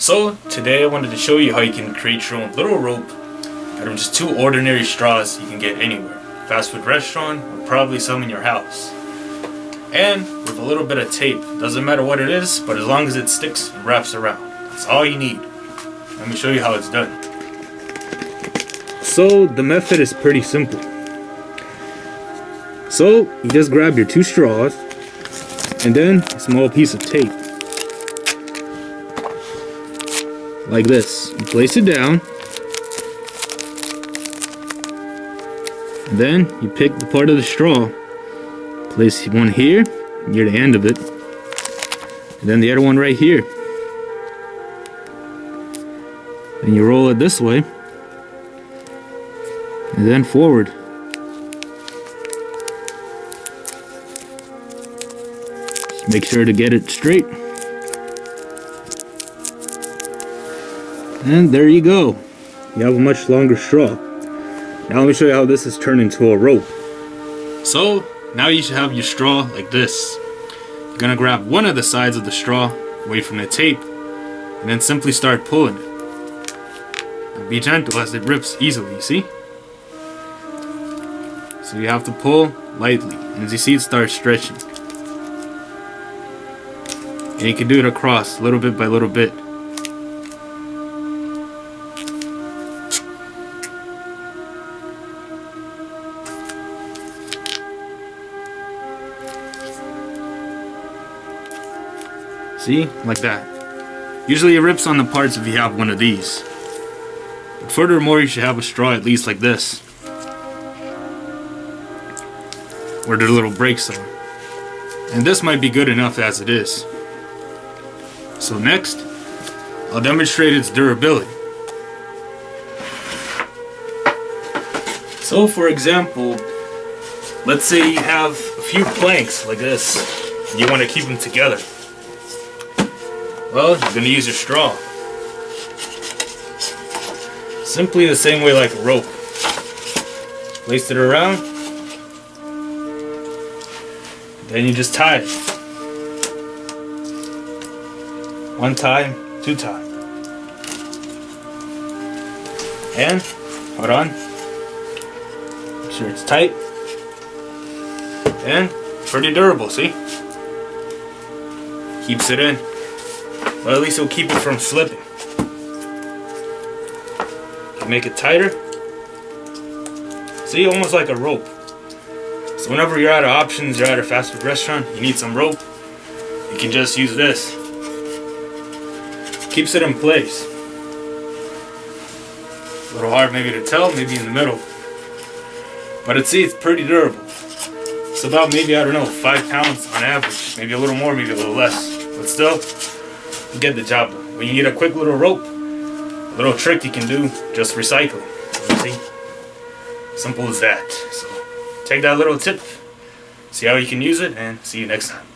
So today I wanted to show you how you can create your own little rope out of just two ordinary straws you can get anywhere. Fast food restaurant or probably some in your house. And with a little bit of tape. Doesn't matter what it is, but as long as it sticks and wraps around. That's all you need. Let me show you how it's done. So the method is pretty simple. So you just grab your two straws and then a small piece of tape. Like this. You place it down. And then you pick the part of the straw. Place one here, near the end of it. And then the other one right here. Then you roll it this way. And then forward. Just make sure to get it straight. And there you go. You have a much longer straw. Now let me show you how this is turned into a rope. So now you should have your straw like this. You're gonna grab one of the sides of the straw away from the tape and then simply start pulling it. Now be gentle as it rips easily, see? So you have to pull lightly, and as you see it starts stretching. And you can do it across little bit by little bit. See? Like that. Usually it rips on the parts if you have one of these. But furthermore, you should have a straw at least like this, where the little breaks are. And this might be good enough as it is. So next, I'll demonstrate its durability. So for example, let's say you have a few planks like this, and you want to keep them together. Well, you're going to use your straw. Simply the same way like a rope. Place it around. Then you just tie it. One time, two time. And, hold on. Make sure it's tight. And, pretty durable, see? Keeps it in. Well, at least it'll keep it from slipping. You make it tighter. See, almost like a rope. So whenever you're out of options, you're at a fast food restaurant, you need some rope, you can just use this. Keeps it in place. A little hard maybe to tell, maybe in the middle. But it's pretty durable. It's about maybe, I don't know, 5 pounds on average. Maybe a little more, maybe a little less. But still, you get the job done. When you need a quick little rope, a little trick you can do, just recycling. See? Simple as that. So take that little tip, see how you can use it, and see you next time.